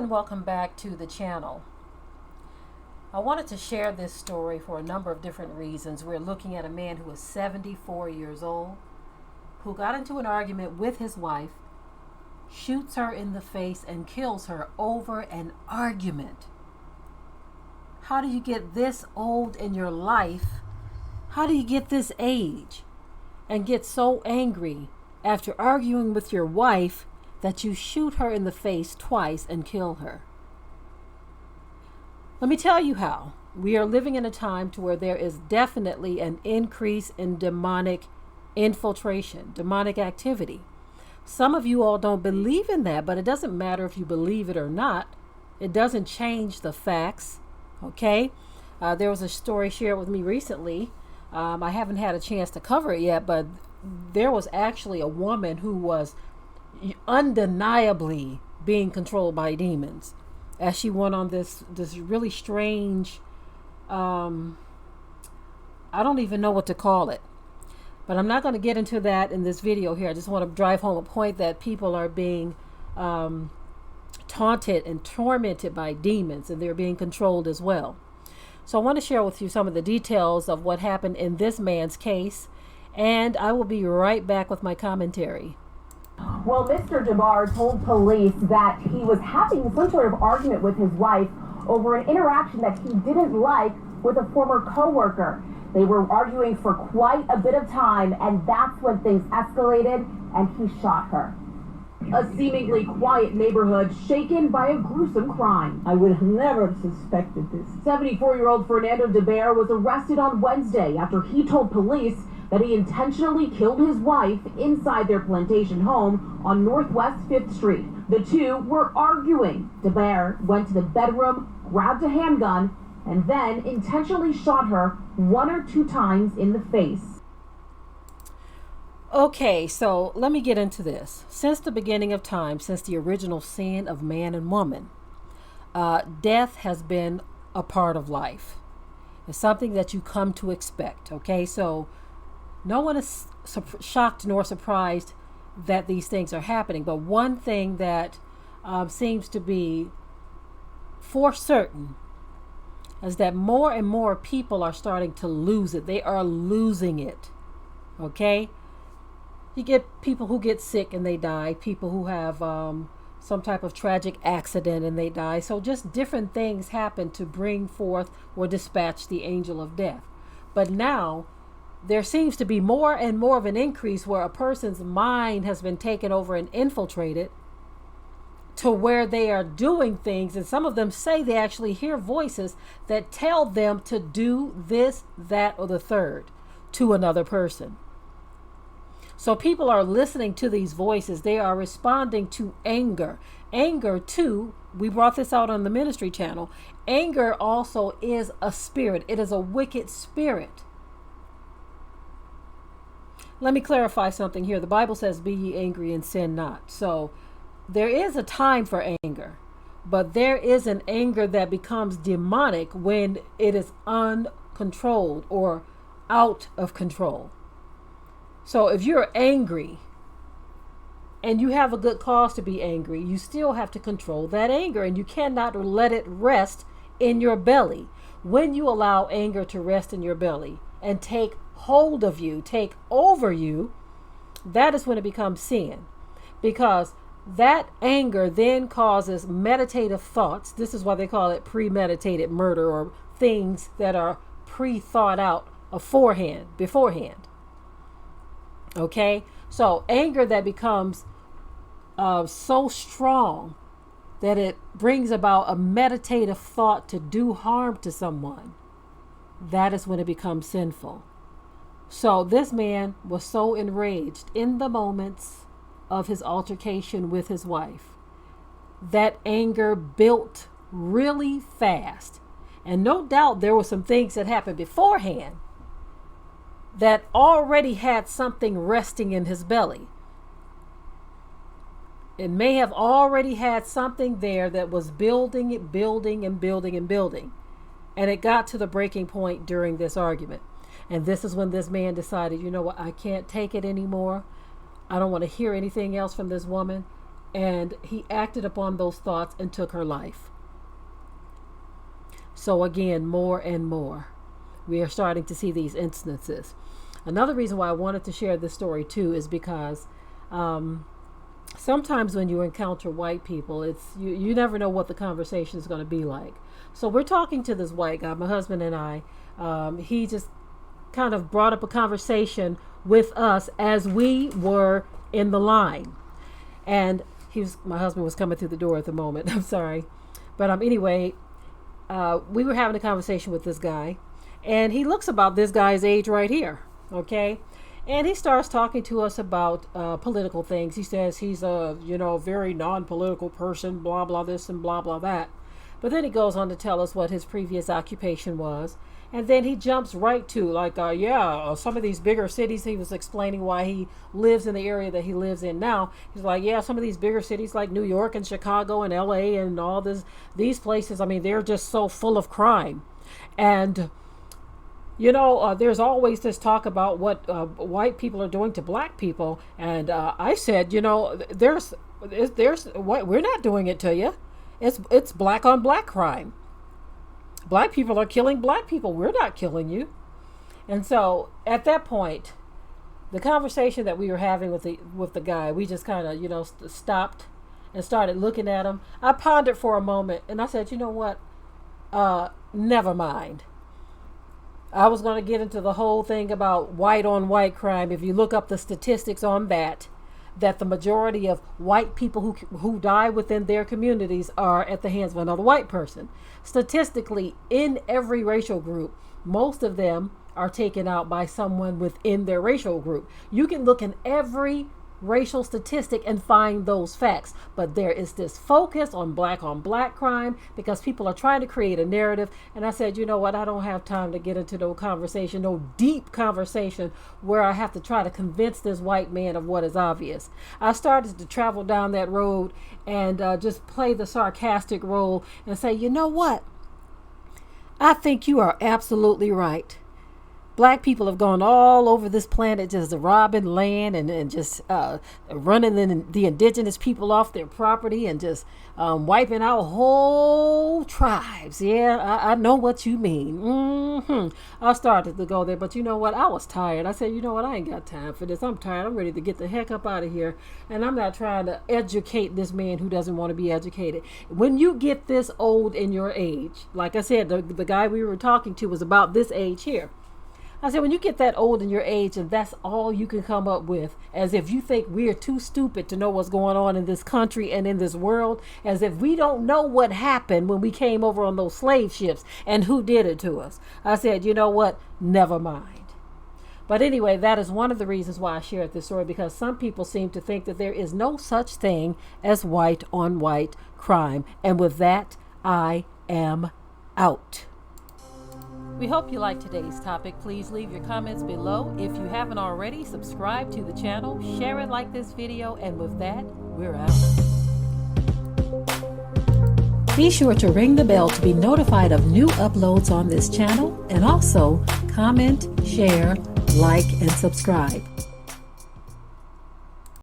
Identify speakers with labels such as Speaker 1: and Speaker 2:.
Speaker 1: and welcome back to the channel. I wanted to share this story for a number of different reasons. We're looking at a man who is 74 years old, who got into an argument with his wife, shoots her in the face and kills her over an argument. How do you get this old in your life? How do you get this age and get so angry after arguing with your wife that you shoot her in the face twice and kill her? Let me tell you how. We are living in a time to where there is definitely an increase in demonic infiltration, demonic activity. Some of you all don't believe in that, but it doesn't matter if you believe it or not. It doesn't change the facts, okay? There was a story shared with me recently. I haven't had a chance to cover it yet, but there was actually a woman who was undeniably being controlled by demons as she went on this really strange, I don't even know what to call it, but I'm not going to get into that in this video here. I just want to drive home a point that people are being taunted and tormented by demons, and they're being controlled as well. So I want to share with you some of the details of what happened in this man's case, and I will be right back with my commentary.
Speaker 2: Well, Mr. Jabbar told police that he was having some sort of argument with his wife over an interaction that he didn't like with a former co-worker. They were arguing for quite a bit of time, and that's when things escalated, and he shot her. A seemingly quiet neighborhood shaken by a gruesome crime.
Speaker 3: I would have never suspected this.
Speaker 2: 74-year-old Fernando DeBear was arrested on Wednesday after he told police that he intentionally killed his wife inside their plantation home on Northwest 5th Street. The two were arguing. DeBear went to the bedroom, grabbed a handgun, and then intentionally shot her 1 or 2 times in the face.
Speaker 1: Okay, so let me get into this. Since the beginning of time, since the original sin of man and woman, death has been a part of life. It's something that you come to expect, okay? So no one is shocked nor surprised that these things are happening. But one thing that seems to be for certain is that more and more people are starting to lose it. They are losing it, okay? You get people who get sick and they die, people who have some type of tragic accident and they die. So just different things happen to bring forth or dispatch the angel of death. But now there seems to be more and more of an increase where a person's mind has been taken over and infiltrated to where they are doing things. And some of them say they actually hear voices that tell them to do this, that, or the third to another person. So people are listening to these voices. They are responding to anger. Anger too, we brought this out on the ministry channel. Anger also is a spirit. It is a wicked spirit. Let me clarify something here. The Bible says, be ye angry and sin not. So there is a time for anger, but there is an anger that becomes demonic when it is uncontrolled or out of control. So if you're angry and you have a good cause to be angry, you still have to control that anger, and you cannot let it rest in your belly. When you allow anger to rest in your belly and take hold of you, take over you, that is when it becomes sin, because that anger then causes meditative thoughts. This is why they call it premeditated murder, or things that are pre-thought out beforehand. Okay, so anger that becomes so strong that it brings about a meditative thought to do harm to someone, that is when it becomes sinful. So this man was so enraged in the moments of his altercation with his wife. That anger built really fast. And no doubt there were some things that happened beforehand that already had something resting in his belly. It may have already had something there that was building. And it got to the breaking point during this argument. And this is when this man decided, you know what, I can't take it anymore. I don't want to hear anything else from this woman. and he acted upon those thoughts and took her life. So again, more and more, we are starting to see these instances. Another reason why I wanted to share this story too is because sometimes when you encounter white people, you never know what the conversation is going to be like. So we're talking to this white guy, my husband and I. He just kind of brought up a conversation with us as we were in the line. And my husband was coming through the door at the moment. I'm sorry. But anyway, we were having a conversation with this guy, and he looks about this guy's age right here. Okay. And he starts talking to us about political things. He says he's a, very non-political person, blah, blah, this and blah, blah, that. But then he goes on to tell us what his previous occupation was. And then he jumps right to some of these bigger cities. He was explaining why he lives in the area that he lives in now. He's like, yeah, some of these bigger cities like New York and Chicago and LA and all these places, I mean, they're just so full of crime. And there's always this talk about what white people are doing to black people. And I said, there's we're not doing it to you. It's black on black crime. Black people are killing black people. We're not killing you. And so at that point, the conversation that we were having with the guy, we just kind of, stopped and started looking at him. I pondered for a moment and I said, you know what? Never mind. I was going to get into the whole thing about white on white crime. If you look up the statistics on that the majority of white people who die within their communities are at the hands of another white person. Statistically, in every racial group, most of them are taken out by someone within their racial group. You can look in every racial statistic and find those facts, but there is this focus on black crime because people are trying to create a narrative. And I said, you know what, I don't have time to get into no deep conversation where I have to try to convince this white man of what is obvious. I started to travel down that road and just play the sarcastic role and say, you know what, I think you are absolutely right. Black people have gone all over this planet just robbing land and just running the indigenous people off their property and just wiping out whole tribes. Yeah, I know what you mean. I started to go there, but you know what? I was tired. I said, you know what? I ain't got time for this. I'm tired. I'm ready to get the heck up out of here. And I'm not trying to educate this man who doesn't want to be educated. When you get this old in your age, like I said, the guy we were talking to was about this age here. I said, when you get that old in your age and that's all you can come up with, as if you think we're too stupid to know what's going on in this country and in this world, as if we don't know what happened when we came over on those slave ships and who did it to us. I said, you know what? Never mind. But anyway, that is one of the reasons why I shared this story, because some people seem to think that there is no such thing as white on white crime. And with that, I am out. We hope you liked today's topic. Please leave your comments below. If you haven't already, subscribe to the channel, share it like this video, and with that, we're out. Be sure to ring the bell to be notified of new uploads on this channel, and also comment, share, like, and subscribe.